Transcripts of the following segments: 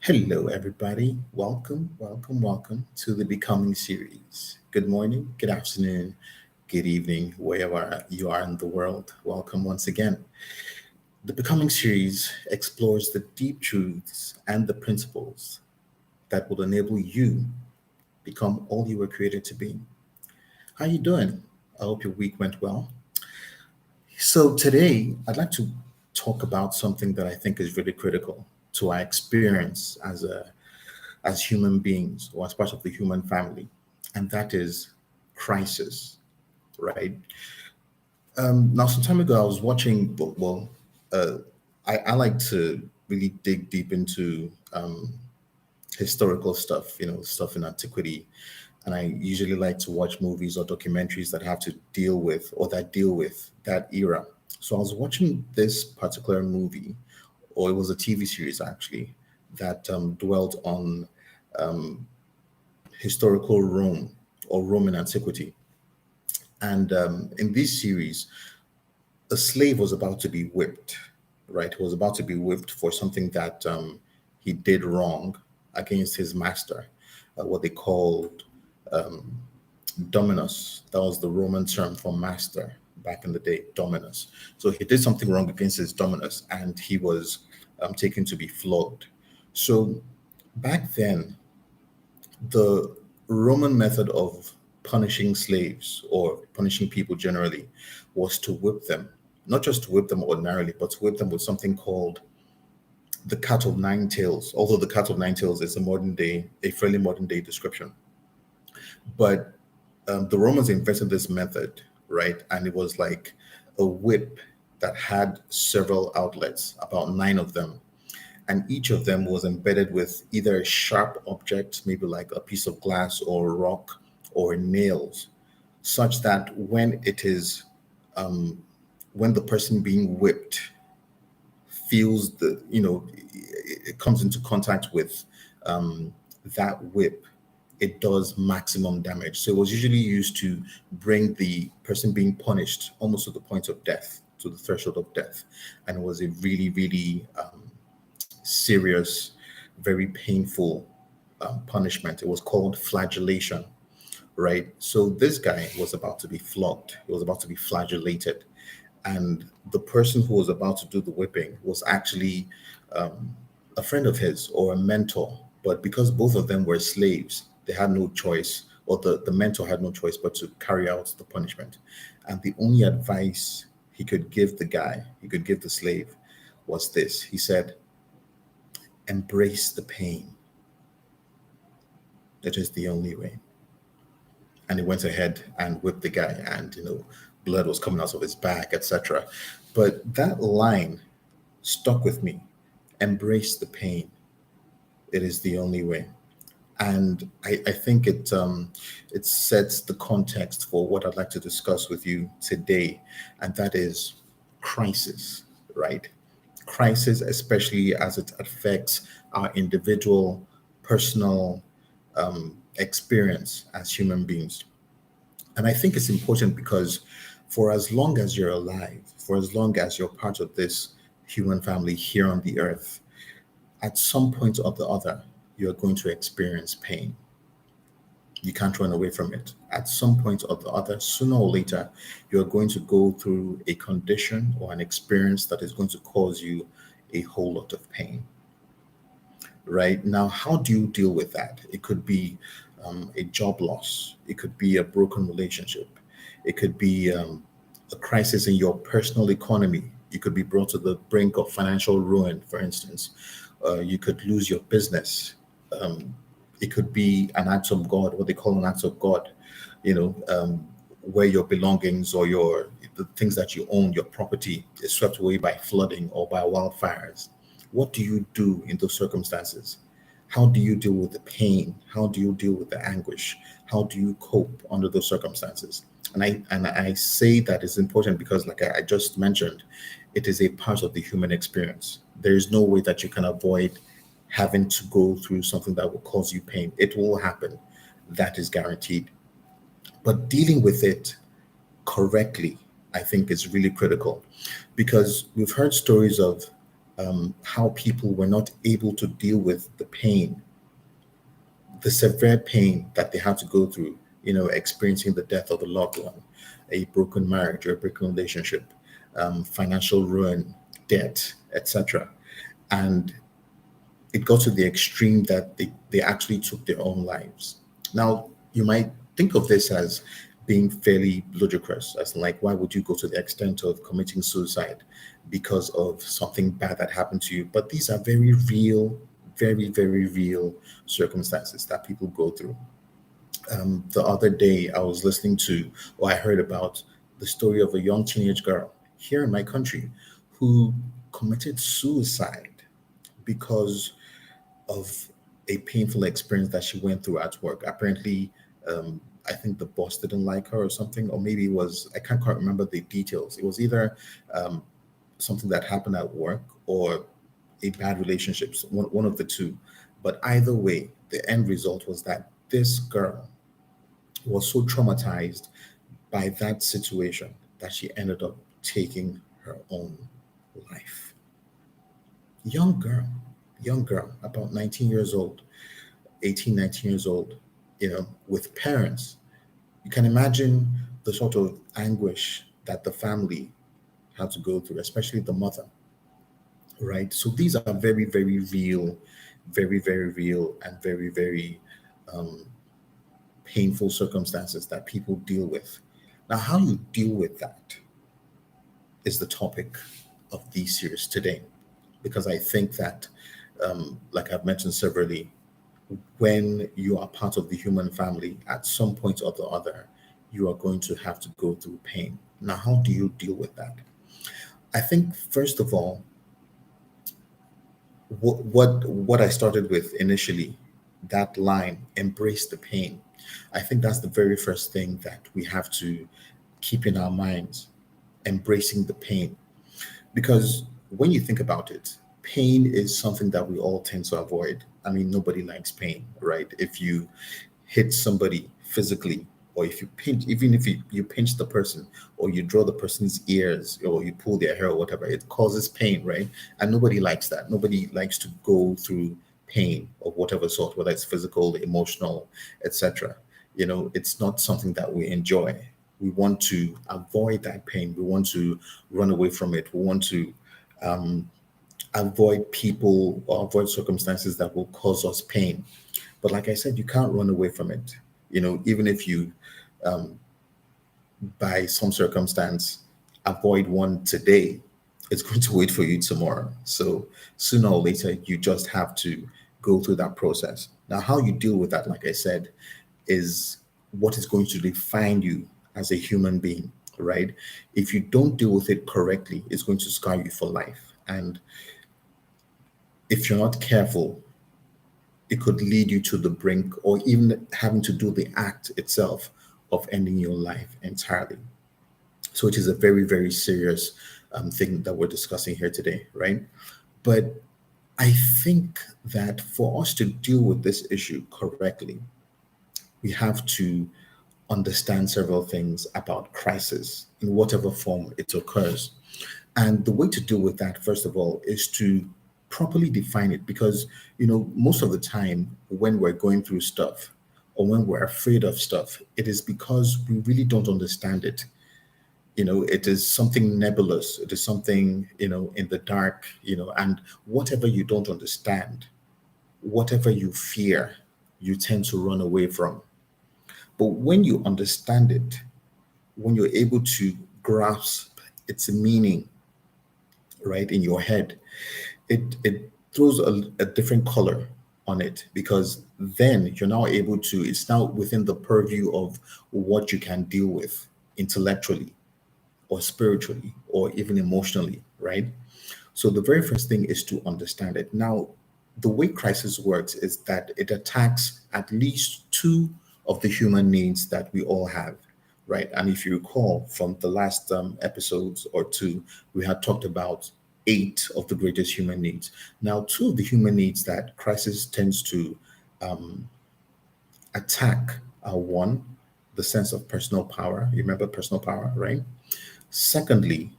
Hello, everybody. Welcome to the Becoming series. Good morning, good afternoon, good evening, wherever you are in the world. Welcome once again. The Becoming series explores the deep truths and the principles that will enable you become all you were created to be. How you doing? I hope your week went well. So today, I'd like to talk about something that I think is really critical to our experience as human beings or as part of the human family, and that is crisis, right? Now, some time ago, I was watching, uh, I like to really dig deep into historical stuff, stuff in antiquity. And I usually like to watch movies or documentaries that have to deal with or that deal with that era. So I was watching this particular movie, or it was a TV series actually, that dwelt on historical Rome or Roman antiquity. And in this series, a slave was about to be whipped, right? He was about to be whipped for something that he did wrong against his master, what they called dominus. That was the Roman term for master back in the day, dominus. So he did something wrong against his dominus and he was taken to be flogged. So back then, the Roman method of punishing slaves or punishing people generally was to whip them, not just to whip them ordinarily, but to whip them with something called the cat of nine tails. Although the cat of nine tails is a fairly modern day description. But the Romans invented this method, right? And it was like a whip that had several outlets, about nine of them, and each of them was embedded with either a sharp object, maybe like a piece of glass or rock or nails, such that when the person being whipped feels it comes into contact with that whip, it does maximum damage. So it was usually used to bring the person being punished almost to the point of death, to the threshold of death. And it was a really, really serious, very painful punishment. It was called flagellation, right? So this guy was about to be flogged, he was about to be flagellated. And the person who was about to do the whipping was actually a friend of his or a mentor. But because both of them were slaves, they had no choice, or the mentor had no choice but to carry out the punishment. And the only advice he could give the slave was this. He said, embrace the pain. That is the only way. And he went ahead and whipped the guy, and blood was coming out of his back, etc. But that line stuck with me. Embrace the pain. It is the only way. And I think it sets the context for what I'd like to discuss with you today, and that is crisis, right? Crisis, especially as it affects our individual, personal experience as human beings. And I think it's important because for as long as you're alive, for as long as you're part of this human family here on the earth, at some point or the other, you're going to experience pain. You can't run away from it. At some point or the other, sooner or later, you're going to go through a condition or an experience that is going to cause you a whole lot of pain. Right now, how do you deal with that? It could be a job loss, it could be a broken relationship, it could be a crisis in your personal economy. You could be brought to the brink of financial ruin, for instance. You could lose your business. It could be an act of God, what they call an act of God, where your belongings or the things that you own, your property, is swept away by flooding or by wildfires. What do you do in those circumstances? How do you deal with the pain? How do you deal with the anguish? How do you cope under those circumstances? And I say that is important because, like I just mentioned, it is a part of the human experience. There is no way that you can avoid having to go through something that will cause you pain. It will happen. That is guaranteed. But dealing with it correctly, I think is really critical because we've heard stories of how people were not able to deal with the pain, the severe pain that they had to go through, experiencing the death of a loved one, a broken marriage or a broken relationship, financial ruin, debt, etc. And it got to the extreme that they actually took their own lives. Now, you might think of this as being fairly ludicrous, as like, why would you go to the extent of committing suicide because of something bad that happened to you? But these are very real, very, very real circumstances that people go through. The other day, I was listening to, or I heard about the story of a young teenage girl here in my country who committed suicide because of a painful experience that she went through at work. Apparently, I think the boss didn't like her or something, or maybe it was, I can't quite remember the details. It was either um, something that happened at work or a bad relationship, so one of the two. But either way, the end result was that this girl was so traumatized by that situation that she ended up taking her own life. Young girl, young girl, about 19 years old, 18, 19 years old, with parents. You can imagine the sort of anguish that the family had to go through, especially the mother, right? So these are very, very real, very, very real, and very, very um, painful circumstances that people deal with. Now, how you deal with that is the topic of this series today, because I think that, like I've mentioned severally, when you are part of the human family, at some point or the other, you are going to have to go through pain. Now, how do you deal with that? I think, first of all, what I started with initially, that line, embrace the pain. I think that's the very first thing that we have to keep in our minds, embracing the pain. Because when you think about it, pain is something that we all tend to avoid. I mean, nobody likes pain, right? If you hit somebody physically, or if you pinch, even if you pinch the person, or you draw the person's ears, or you pull their hair or whatever, it causes pain, right? And nobody likes that. Nobody likes to go through pain of whatever sort, whether it's physical, emotional, etc. It's not something that we enjoy. We want to avoid that pain. We want to run away from it. We want to avoid people or avoid circumstances that will cause us pain. But like I said, you can't run away from it. Even if you, by some circumstance, avoid one today, it's going to wait for you tomorrow. So sooner or later, you just have to go through that process. Now, how you deal with that, like I said, is what is going to define you as a human being, right? If you don't deal with it correctly, it's going to scar you for life. And if you're not careful, it could lead you to the brink or even having to do the act itself of ending your life entirely. So it is a very, very serious thing that we're discussing here today, right? But I think that for us to deal with this issue correctly, we have to understand several things about crisis in whatever form it occurs. And the way to deal with that, first of all, is to properly define it because, most of the time when we're going through stuff or when we're afraid of stuff, it is because we really don't understand it. It is something nebulous, it is something, in the dark, and whatever you don't understand, whatever you fear, you tend to run away from. But when you understand it, when you're able to grasp its meaning, right, in your head, it throws a different color on it because then you're now able to, it's now within the purview of what you can deal with intellectually or spiritually or even emotionally, right? So the very first thing is to understand it. Now, the way crisis works is that it attacks at least two of the human needs that we all have, right? And if you recall from the last episodes or two, we had talked about eight of the greatest human needs. Now, two of the human needs that crisis tends to attack are one, the sense of personal power. You remember personal power, right? Secondly,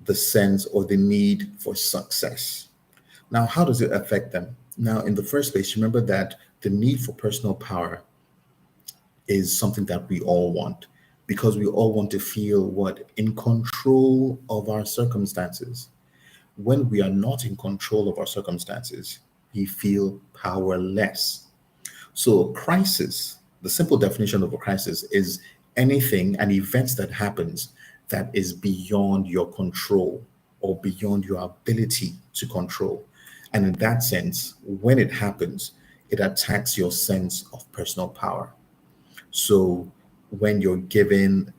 the sense or the need for success. Now, how does it affect them? Now, in the first place, remember that the need for personal power is something that we all want, because we all want to feel what? In control of our circumstances. When we are not in control of our circumstances, we feel powerless. So, a crisis, the simple definition of a crisis is anything, an event that happens that is beyond your control or beyond your ability to control. And in that sense, when it happens, it attacks your sense of personal power. So, when you're given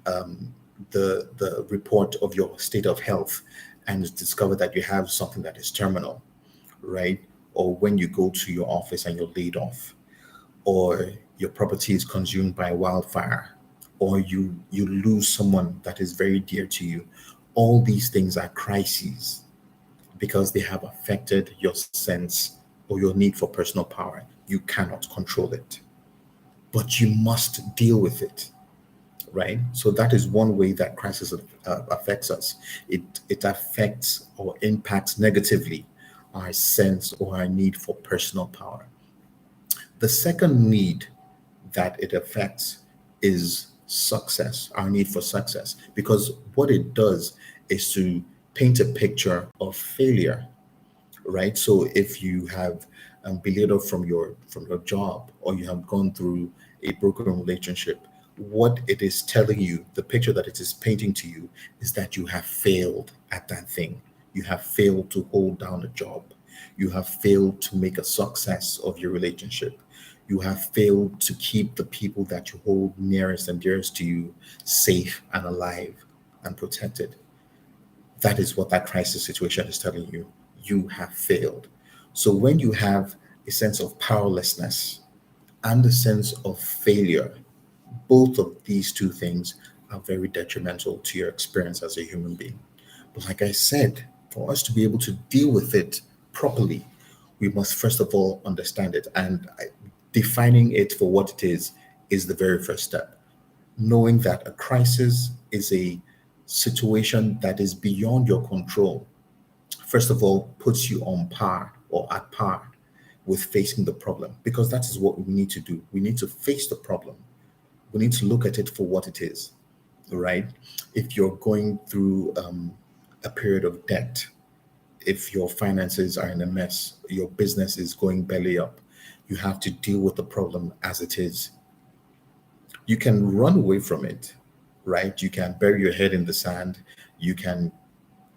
the report of your state of health and discover that you have something that is terminal, right? Or when you go to your office and you're laid off, or your property is consumed by wildfire, or you lose someone that is very dear to you, all these things are crises because they have affected your sense or your need for personal power. You cannot control it, but you must deal with it, right? So that is one way that crisis affects us. It affects or impacts negatively our sense or our need for personal power. The second need that it affects is success, our need for success, because what it does is to paint a picture of failure, right? So if you have been laid off from your job, or you have gone through a broken relationship, what it is telling you, the picture that it is painting to you, is that you have failed at that thing. You have failed to hold down a job. You have failed to make a success of your relationship. You have failed to keep the people that you hold nearest and dearest to you safe and alive and protected. That is what that crisis situation is telling you. You have failed. So when you have a sense of powerlessness and a sense of failure, both of these two things are very detrimental to your experience as a human being. But like I said, for us to be able to deal with it properly, we must first of all understand it. And defining it for what it is the very first step. Knowing that a crisis is a situation that is beyond your control, first of all, puts you on par or at par with facing the problem, because that is what we need to do. We need to face the problem. We need to look at it for what it is, right? If you're going through a period of debt, if your finances are in a mess, your business is going belly up, you have to deal with the problem as it is. You can run away from it, right? You can bury your head in the sand. You can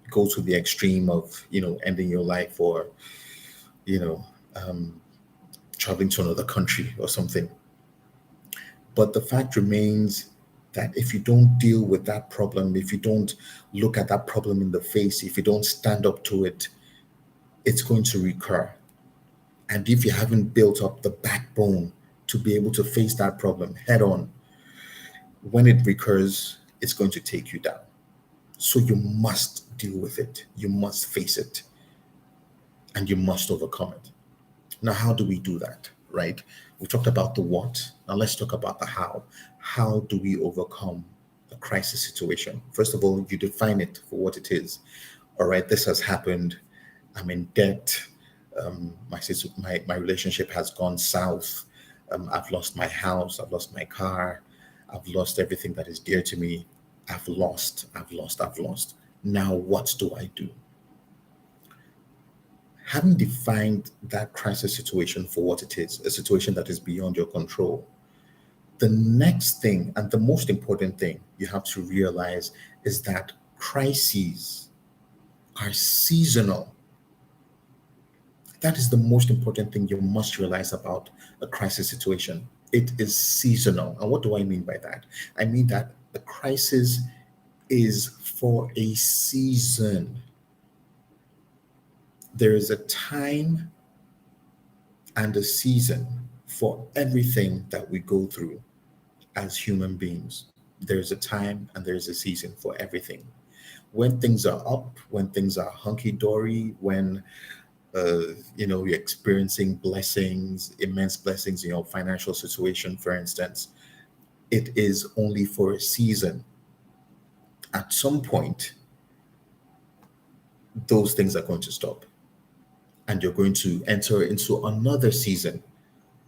go to the extreme of, ending your life, or, you know, um, traveling to another country or something. But the fact remains that if you don't deal with that problem, if you don't look at that problem in the face, if you don't stand up to it, it's going to recur. And if you haven't built up the backbone to be able to face that problem head on, when it recurs, it's going to take you down. So you must deal with it. You must face it, and you must overcome it. Now, how do we do that, right? We talked about the what. Now, let's talk about the how. How do we overcome a crisis situation? First of all, you define it for what it is. All right, this has happened. I'm in debt. My relationship has gone south. I've lost my house. I've lost my car. I've lost everything that is dear to me. I've lost. Now, what do I do? Having defined that crisis situation for what it is, a situation that is beyond your control, the next thing and the most important thing you have to realize is that crises are seasonal. That is the most important thing you must realize about a crisis situation. It is seasonal. And what do I mean by that? I mean that the crisis is for a season. There is a time and a season for everything that we go through as human beings. There's a time and there's a season for everything. When things are up, when things are hunky dory, when you're experiencing blessings, immense blessings in your financial situation, for instance, it is only for a season. At some point, those things are going to stop. And you're going to enter into another season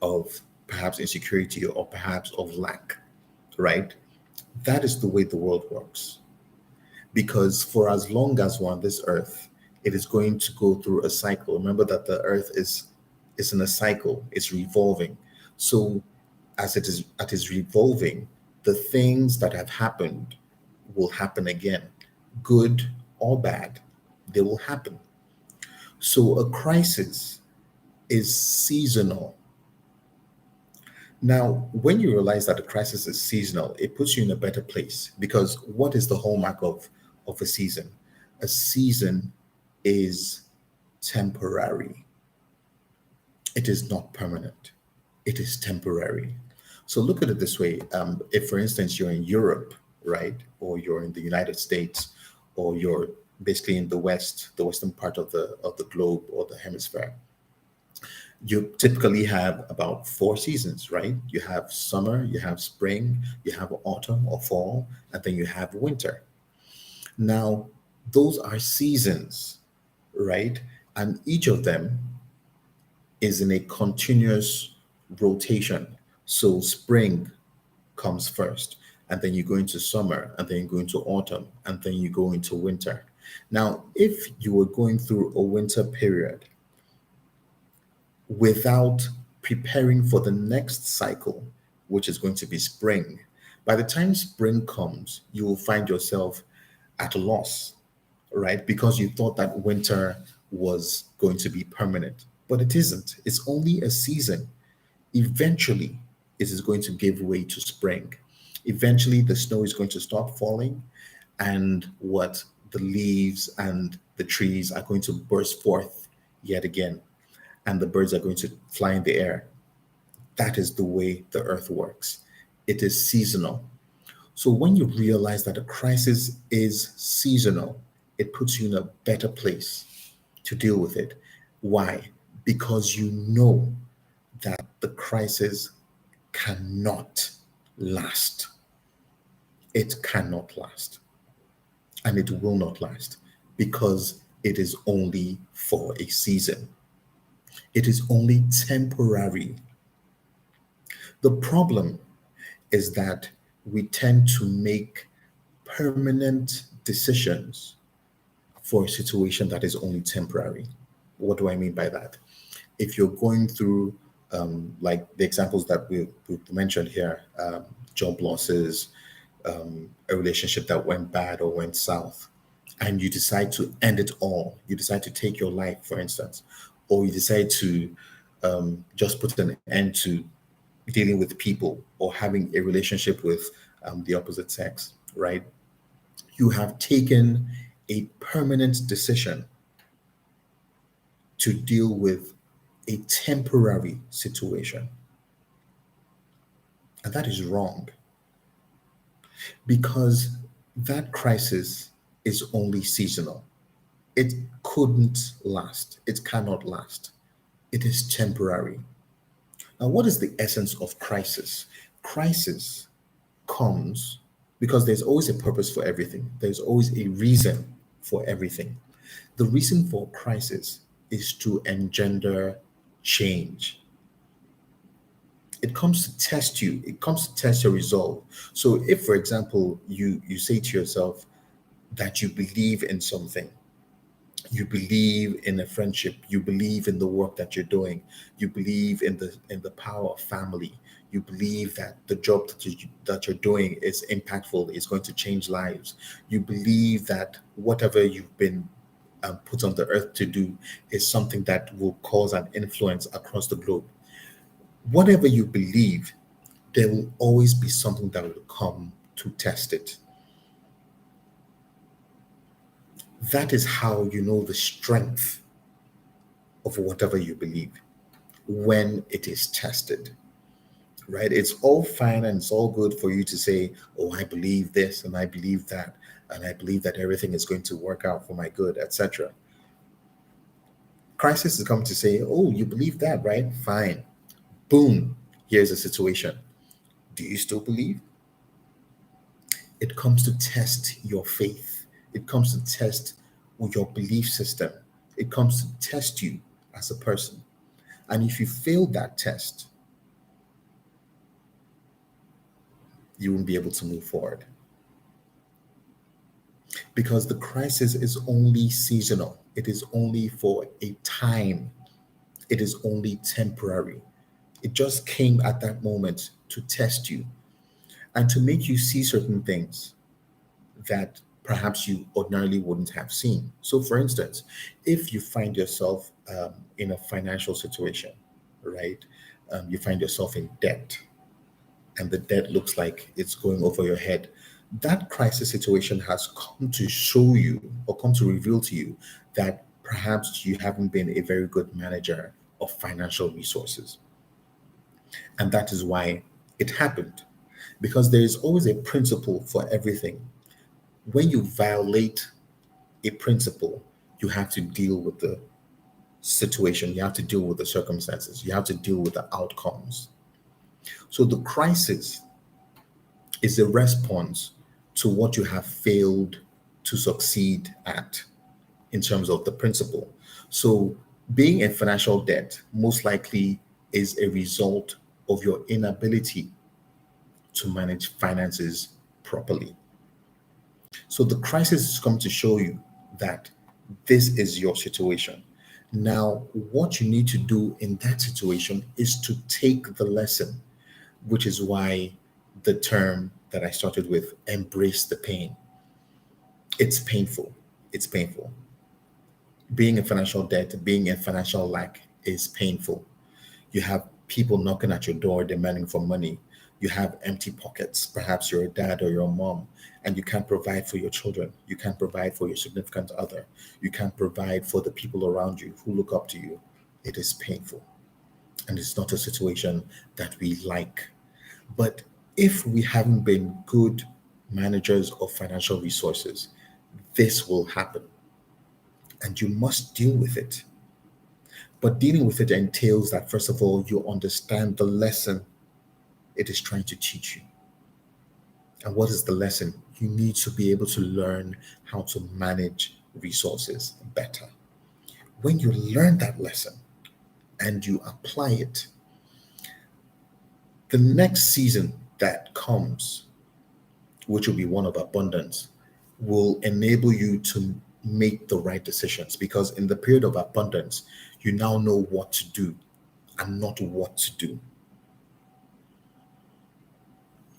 of perhaps insecurity or perhaps of lack, right? That is the way the world works. Because for as long as we're on this earth, it is going to go through a cycle. Remember that the earth is in a cycle, it's revolving. So as it is revolving, the things that have happened will happen again, good or bad, they will happen. So a crisis is seasonal. Now, when you realize that a crisis is seasonal, it puts you in a better place, because what is the hallmark of a season? A season is temporary. It is not permanent. It is temporary. So look at it this way. If, for instance, you're in Europe, right, or you're in the United States, or you're basically in the West, the western part of the globe or the hemisphere, you typically have about four seasons, right? You have summer, you have spring, you have autumn or fall, and then you have winter. Now, those are seasons, right? And each of them is in a continuous rotation. So spring comes first, and then you go into summer, and then you go into autumn, and then you go into winter. Now, if you were going through a winter period without preparing for the next cycle, which is going to be spring, by the time spring comes, you will find yourself at a loss, right? Because you thought that winter was going to be permanent, but it isn't. It's only a season. Eventually, it is going to give way to spring. Eventually, the snow is going to stop falling, and what the leaves and the trees are going to burst forth yet again, and the birds are going to fly in the air. That is the way the earth works. It is seasonal. So when you realize that a crisis is seasonal, it puts you in a better place to deal with it. Why? Because you know that the crisis cannot last. It cannot last. And it will not last, because it is only for a season. It is only temporary. The problem is that we tend to make permanent decisions for a situation that is only temporary. What do I mean by that? If you're going through, like the examples that we've mentioned here, job losses, a relationship that went bad or went south, and you decide to end it all, you decide to take your life, for instance, or you decide to just put an end to dealing with people or having a relationship with the opposite sex, right? You have taken a permanent decision to deal with a temporary situation. And that is wrong, because that crisis is only seasonal. It couldn't last, it cannot last. It is temporary. Now, what is the essence of crisis? Crisis comes because there's always a purpose for everything, there's always a reason for everything. The reason for crisis is to engender change. It comes to test you, it comes to test your resolve. So if, for example, you say to yourself that you believe in something, you believe in a friendship, you believe in the work that you're doing, you believe in the power of family, you believe that the job that you're doing is impactful, is going to change lives, you believe that whatever you've been put on the earth to do is something that will cause an influence across the globe. Whatever you believe, there will always be something that will come to test it. That is how you know the strength of whatever you believe, when it is tested, right? It's all fine and it's all good for you to say, oh, I believe this and I believe that, and I believe that everything is going to work out for my good, etc. Crisis is coming to say, oh, you believe that, right? Fine. Boom. Here's a situation. Do you still believe? It comes to test your faith. It comes to test or your belief system. It comes to test you as a person. And if you fail that test, you won't be able to move forward, because the crisis is only seasonal. It is only for a time. It is only temporary. It just came at that moment to test you and to make you see certain things that perhaps you ordinarily wouldn't have seen. So, for instance, if you find yourself in a financial situation, right? You find yourself in debt, and the debt looks like it's going over your head. That crisis situation has come to show you or come to reveal to you that perhaps you haven't been a very good manager of financial resources. And that is why it happened. Because there is always a principle for everything. When you violate a principle, you have to deal with the situation, you have to deal with the circumstances, you have to deal with the outcomes. So the crisis is a response to what you have failed to succeed at in terms of the principle. So being in financial debt most likely is a result of your inability to manage finances properly. So the crisis is come to show you that this is your situation. Now, what you need to do in that situation is to take the lesson, which is why the term that I started with, embrace the pain. It's painful. It's painful. Being in financial debt, being in financial lack is painful. You have people knocking at your door demanding for money. You have empty pockets. Perhaps you're a dad or you're a mom, and you can't provide for your children. You can't provide for your significant other. You can't provide for the people around you who look up to you. It is painful. And it's not a situation that we like. But if we haven't been good managers of financial resources, this will happen. And you must deal with it. But dealing with it entails that, first of all, you understand the lesson it is trying to teach you. And what is the lesson? You need to be able to learn how to manage resources better. When you learn that lesson and you apply it, the next season that comes, which will be one of abundance, will enable you to make the right decisions, because in the period of abundance, you now know what to do and not what to do.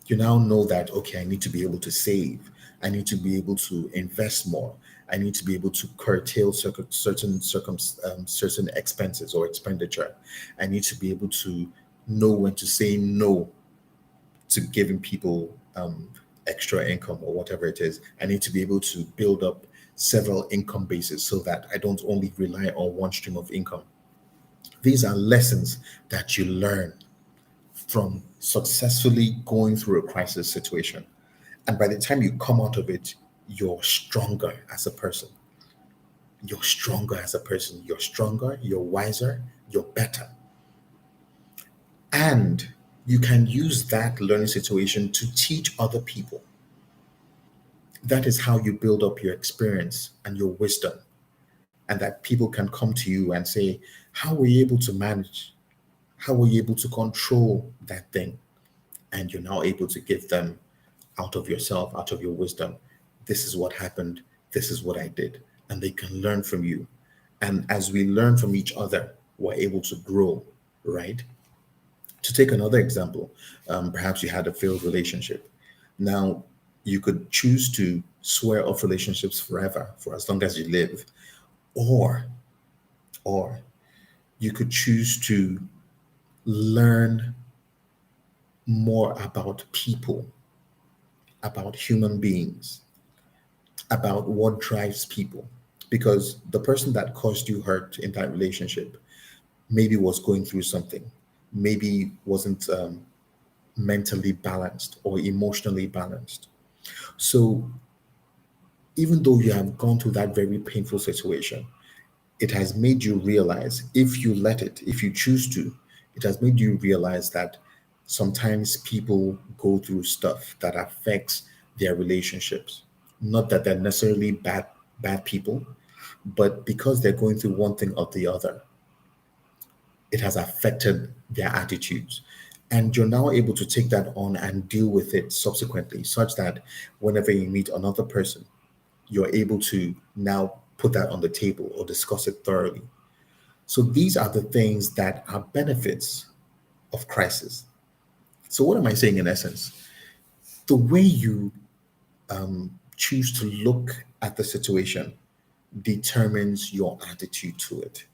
You now know that, okay, I need to be able to save. I need to be able to invest more. I need to be able to curtail certain expenses or expenditure. I need to be able to know when to say no to giving people extra income or whatever it is. I need to be able to build up several income bases so that I don't only rely on one stream of income. These are lessons that you learn from successfully going through a crisis situation. And by the time you come out of it, you're stronger as a person. You're stronger as a person. You're stronger, you're wiser, you're better. And you can use that learning situation to teach other people. That is how you build up your experience and your wisdom, and that people can come to you and say, how were you able to manage? How were you able to control that thing? And you're now able to give them, out of yourself, out of your wisdom, this is what happened, this is what I did. And they can learn from you. And as we learn from each other, we're able to grow, right? To take another example, perhaps you had a failed relationship. Now, you could choose to swear off relationships forever, for as long as you live, or or you could choose to learn more about people, about human beings, about what drives people. Because the person that caused you hurt in that relationship maybe was going through something, maybe wasn't mentally balanced or emotionally balanced. So even though you have gone through that very painful situation, it has made you realize, if you let it, if you choose to, it has made you realize that sometimes people go through stuff that affects their relationships. Not that they're necessarily bad people, But because they're going through one thing or the other, it has affected their attitudes. And you're now able to take that on and deal with it subsequently, such that whenever you meet another person, you're able to now put that on the table or discuss it thoroughly. So these are the things that are benefits of crisis. So, what am I saying in essence? The way you choose to look at the situation determines your attitude to it.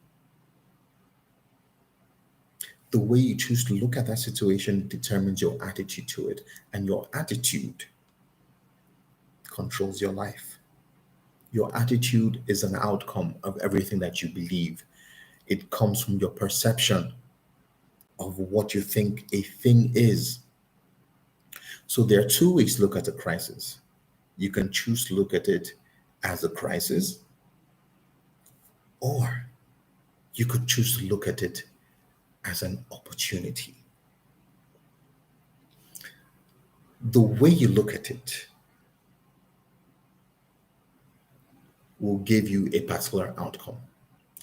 The way you choose to look at that situation determines your attitude to it, and your attitude controls your life. Your attitude is an outcome of everything that you believe. It comes from your perception of what you think a thing is. So there are two ways to look at a crisis. You can choose to look at it as a crisis, or you could choose to look at it as an opportunity. The way you look at it will give you a particular outcome.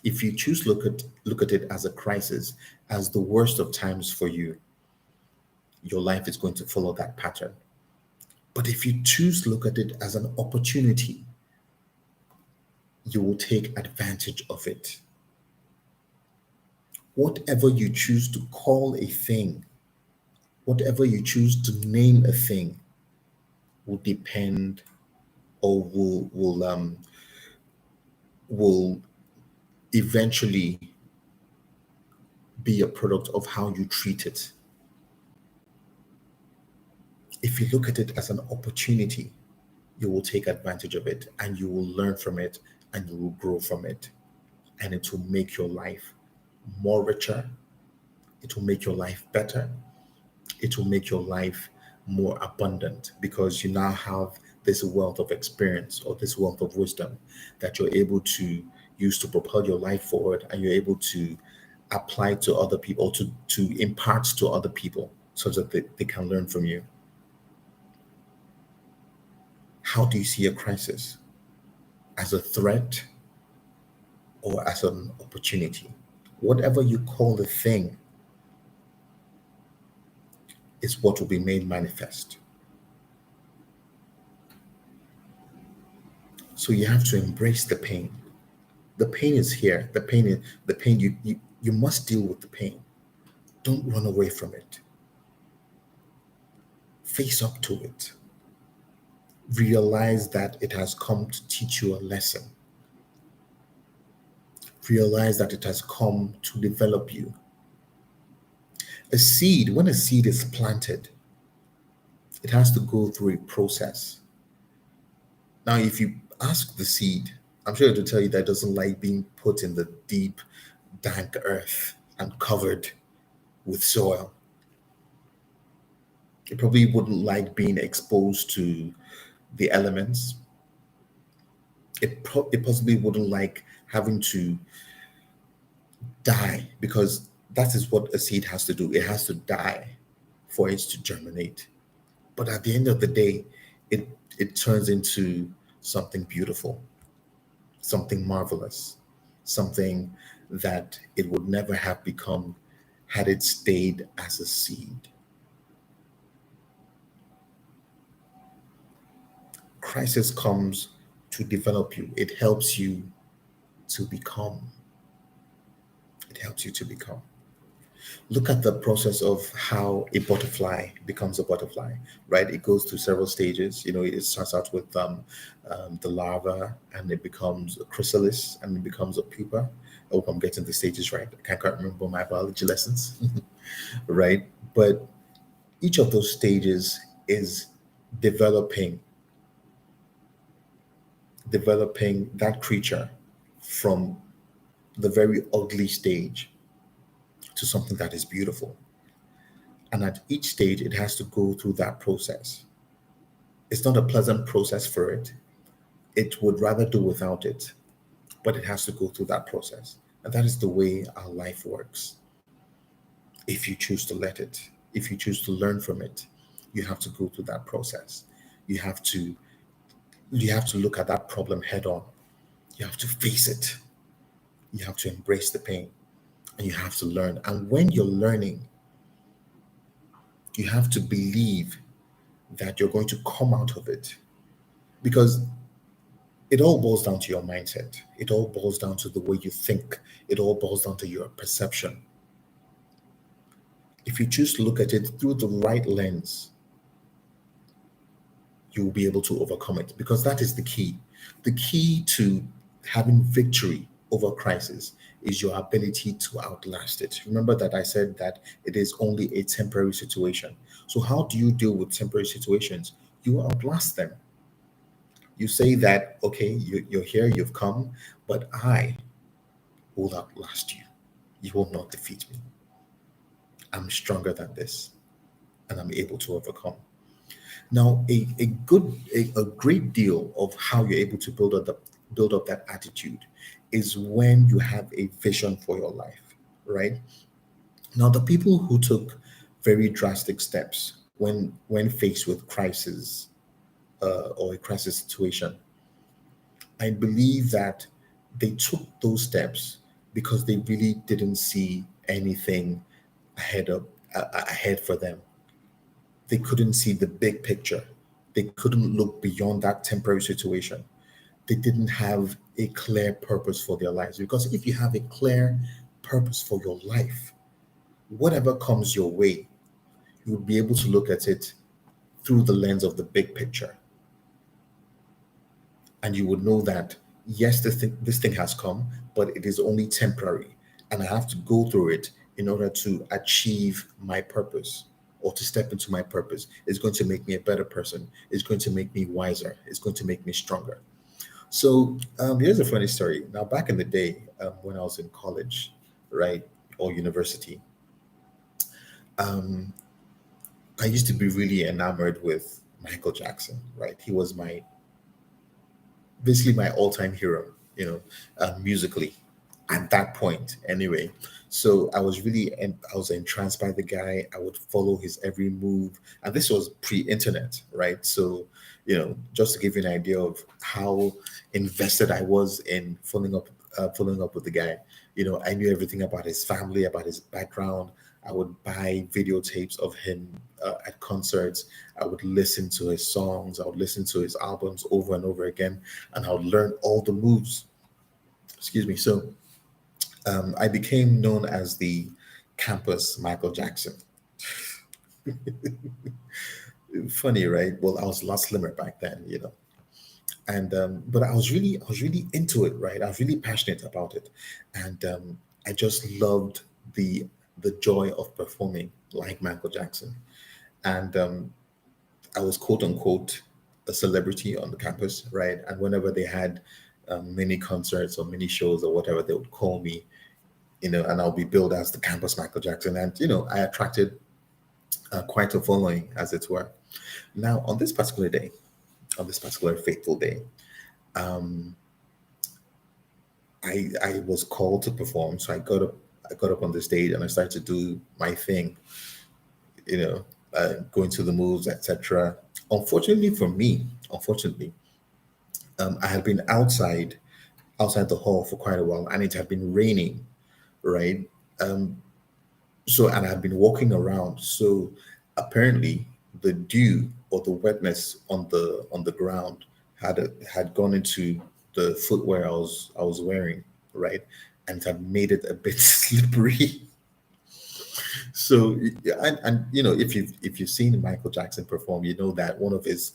If you choose to look at it as a crisis, as the worst of times for you, your life is going to follow that pattern. But if you choose to look at it as an opportunity, you will take advantage of it. Whatever you choose to call a thing, whatever you choose to name a thing, will depend or will eventually be a product of how you treat it. If you look at it as an opportunity, you will take advantage of it and you will learn from it and you will grow from it. And it will make your life more richer. It will make your life better. It will make your life more abundant because you now have this wealth of experience or this wealth of wisdom that you're able to use to propel your life forward, and you're able to apply to other people, to impart to other people so that they can learn from you. How do you see a crisis? As a threat or as an opportunity? Whatever you call the thing is what will be made manifest. So you have to embrace the pain. The pain is here. The pain you must deal with the pain. Don't run away from it. Face up to it. Realize that it has come to teach you a lesson. Realize that it has come to develop you. A seed, when a seed is planted, it has to go through a process. Now, if you ask the seed, I'm sure it'll tell you that it doesn't like being put in the deep, dank earth and covered with soil. It probably wouldn't like being exposed to the elements. It possibly wouldn't like having to die, because that is what a seed has to do. It has to die for it to germinate. But at the end of the day, it turns into something beautiful, something marvelous, something that it would never have become had it stayed as a seed. Crisis comes to develop you. It helps you to become. It helps you to become. Look at the process of how a butterfly becomes a butterfly, right? It goes through several stages. It starts out with the larva, and it becomes a chrysalis, and it becomes a pupa. I hope I'm getting the stages right. I can't remember my biology lessons, right? But each of those stages is developing developing that creature from the very ugly stage to something that is beautiful. And at each stage, it has to go through that process. It's not a pleasant process for it. It would rather do without it, but it has to go through that process. And that is the way our life works. If you choose to let it, if you choose to learn from it, you have to go through that process. You have to you have to look at that problem head on. You have to face it. You have to embrace the pain, and you have to learn. And when you're learning, you have to believe that you're going to come out of it, because it all boils down to your mindset. It all boils down to the way you think. It all boils down to your perception. If you choose to look at it through the right lens, you will be able to overcome it, because that is the key. The key to having victory over crisis is your ability to outlast it. Remember that I said that it is only a temporary situation. So, how do you deal with temporary situations? You outlast them. You say that, okay, you're here, you've come, but I will outlast you. You will not defeat me. I'm stronger than this, and I'm able to overcome. Now, a great deal of how you're able to build up that attitude is when you have a vision for your life, right? Now, the people who took very drastic steps when faced with crisis, or a crisis situation, I believe that they took those steps because they really didn't see anything ahead for them. They couldn't see the big picture. They couldn't look beyond that temporary situation. They didn't have a clear purpose for their lives. Because if you have a clear purpose for your life, whatever comes your way, you'll be able to look at it through the lens of the big picture. And you would know that, yes, this thing has come, but it is only temporary. And I have to go through it in order to achieve my purpose, or to step into my purpose. It's going to make me a better person. It's going to make me wiser. It's going to make me stronger. So, here's a funny story. Now, back in the day, when I was in college, right, or university, um, I used to be really enamored with Michael Jackson, right? He was my basically my all-time hero, musically at that point anyway. So I was entranced by the guy. I would follow his every move, and this was pre-internet, right? So, just to give you an idea of how invested I was in following up with the guy. I knew everything about his family, about his background. I would buy videotapes of him at concerts. I would listen to his songs. I would listen to his albums over and over again, and I would learn all the moves. Excuse me. So, I became known as the campus Michael Jackson. Funny, right? Well, I was a lot slimmer back then, and but I was really into it, right? I was really passionate about it, and I just loved the joy of performing like Michael Jackson. And I was quote unquote a celebrity on the campus, right? And whenever they had mini concerts or mini shows or whatever, they would call me, and I'll be billed as the campus Michael Jackson. And, I attracted quite a following, as it were. Now, on this particular fateful day, I was called to perform. So I got up on the stage and I started to do my thing, going to the moves, etc. Unfortunately, I had been outside the hall for quite a while, and it had been raining, right? So, and I've been walking around. So apparently the dew or the wetness on the ground had gone into the footwear I was wearing, right? And it had made it a bit slippery. So, and if you've seen Michael Jackson perform, you know that one of his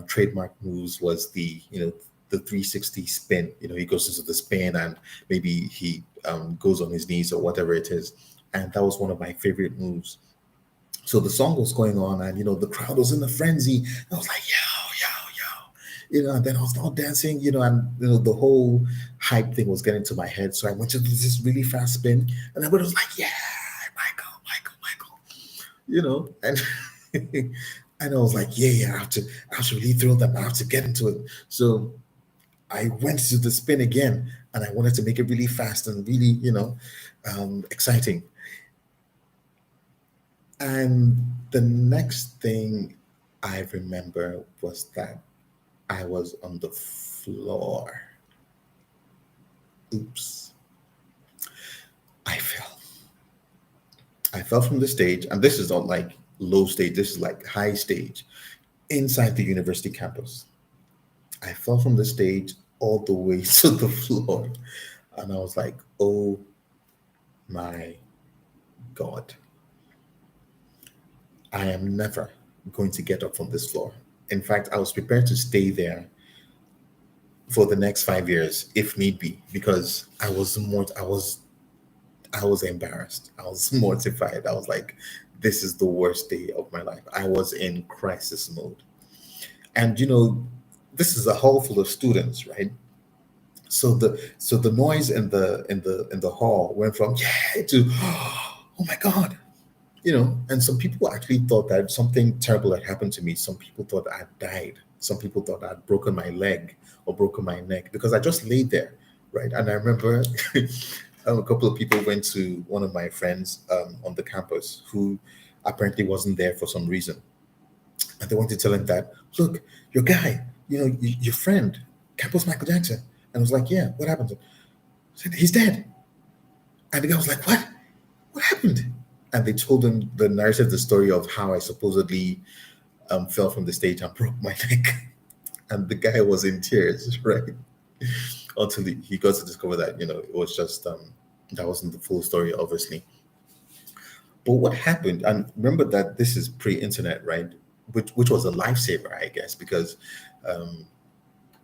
trademark moves was the 360 spin. He goes into the spin, and maybe he goes on his knees or whatever it is. And that was one of my favorite moves. So the song was going on, and the crowd was in a frenzy. I was like, yo, yo, yo, and then I was all dancing, and the whole hype thing was getting to my head. So I went to this really fast spin, and everybody was like, yeah, Michael, Michael, Michael, and and I was like, yeah, yeah, I have to really throw them. I have to get into it. So I went to the spin again, and I wanted to make it really fast and really, exciting. And the next thing I remember was that I was on the floor. oops, I fell. I fell from the stage, and this is not like low stage, this is like high stage inside the university campus. I fell from the stage all the way to the floor. And I was like, oh my God, I am never going to get up from this floor. In fact, I was prepared to stay there for the next 5 years if need be, because I was embarrassed. I was mortified. I was like, this is the worst day of my life. I was in crisis mode. And this is a hall full of students, right? So the noise in the hall went from yeah to oh my God. And some people actually thought that something terrible had happened to me. Some people thought I had died. Some people thought I'd broken my leg or broken my neck because I just laid there, right? And I remember a couple of people went to one of my friends on the campus who apparently wasn't there for some reason, and they went to tell him that, look, your guy, your friend, campus Michael Jackson, and I was like, yeah, what happened? I said he's dead, and the guy was like, what? What happened? And they told him the narrative, the story of how I supposedly fell from the stage and broke my neck. And the guy was in tears, right? Until he got to discover that, it was just, that wasn't the full story, obviously. But what happened, and remember that this is pre internet, right? Which was a lifesaver, I guess, because um,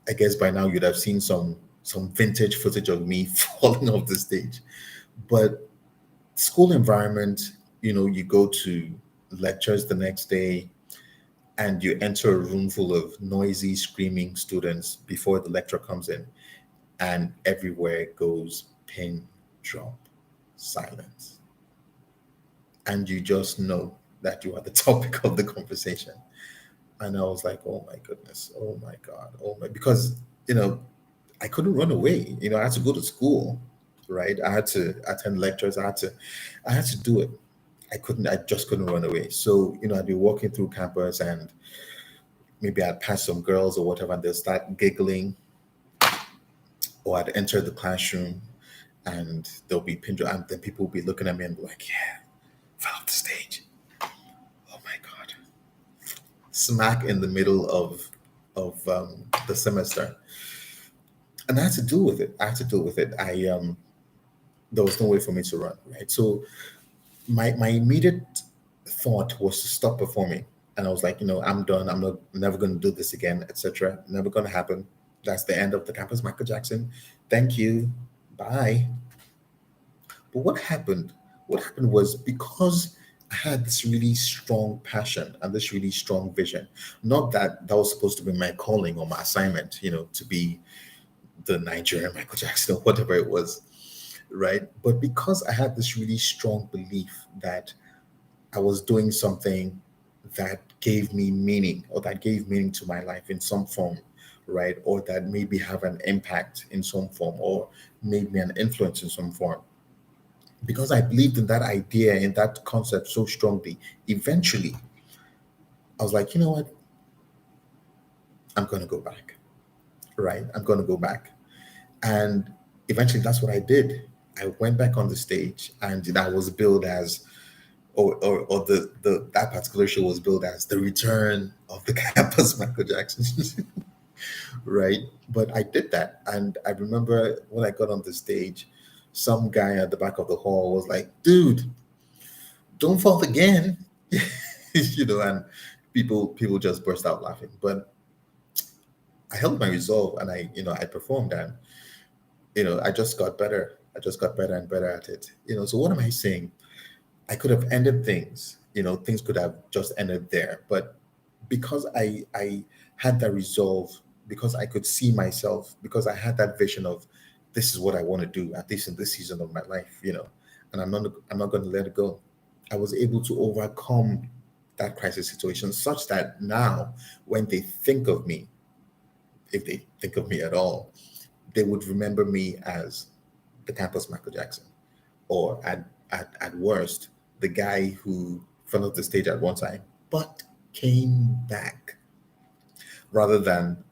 I guess by now you'd have seen some vintage footage of me falling off the stage. But school environment, you go to lectures the next day and you enter a room full of noisy, screaming students before the lecture comes in, and everywhere goes pin drop silence. And you just know that you are the topic of the conversation. And I was like, oh my goodness, oh my God, oh my, because, I couldn't run away. I had to go to school, right? I had to attend lectures. I had to do it. I just couldn't run away. So, I'd be walking through campus and maybe I'd pass some girls or whatever, and they'll start giggling, or I'd enter the classroom and there'll be pin drop, and then people will be looking at me and be like, yeah, fell off the stage. Oh my God. Smack in the middle of the semester. And I had to deal with it. I had to deal with it. There was no way for me to run, right? So my immediate thought was to stop performing, and I was like, I'm done. I'm not never going to do this again, etc. Never going to happen. That's the end of the campus Michael Jackson. Thank you, bye. But what happened was, because I had this really strong passion and this really strong vision, not that that was supposed to be my calling or my assignment, to be the Nigerian Michael Jackson or whatever it was, right? But because I had this really strong belief that I was doing something that gave me meaning, or that gave meaning to my life in some form, right? Or that maybe have an impact in some form, or made me an influence in some form. Because I believed in that idea, in that concept so strongly, eventually I was like, you know what? I'm going to go back, right? I'm going to go back. And eventually that's what I did. I went back on the stage, and I was billed as, or the that particular show was billed as the return of the campus Michael Jackson. Right? But I did that. And I remember when I got on the stage, some guy at the back of the hall was like, dude, don't fall again. And people just burst out laughing. But I held my resolve, and I performed, and I just got better. I just got better and better at it. So what am I saying? I could have ended things. Things could have just ended there. But because I had that resolve, because I could see myself, because I had that vision of, this is what I want to do, at least in this season of my life, and I'm not going to let it go. I was able to overcome that crisis situation, such that now when they think of me, if they think of me at all, they would remember me as the campus Michael Jackson, or at worst, the guy who fell off the stage at one time but came back, rather than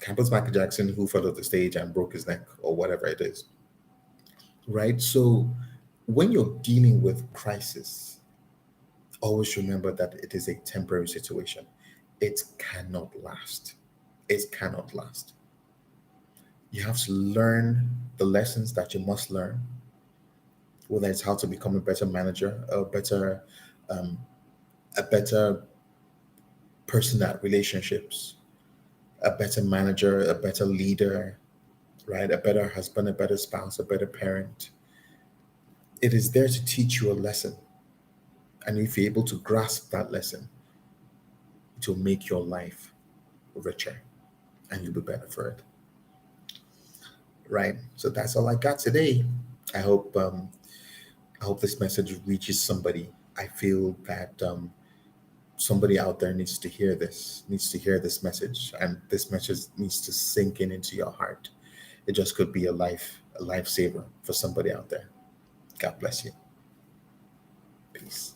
campus Michael Jackson who fell off the stage and broke his neck or whatever it is. right? So when you're dealing with crisis, always remember that it is a temporary situation. It cannot last. It cannot last. You have to learn the lessons that you must learn, whether it's how to become a better manager, um, a better person at relationships, a better manager, a better leader, right? A better husband, a better spouse, a better parent. It is there to teach you a lesson. And if you're able to grasp that lesson, it will make your life richer and you'll be better for it. Right. So that's all I got today. I hope I hope this message reaches somebody. I feel that somebody out there needs to hear this message, and this message needs to sink in into your heart. It just could be a lifesaver for somebody out there. God bless you. Peace.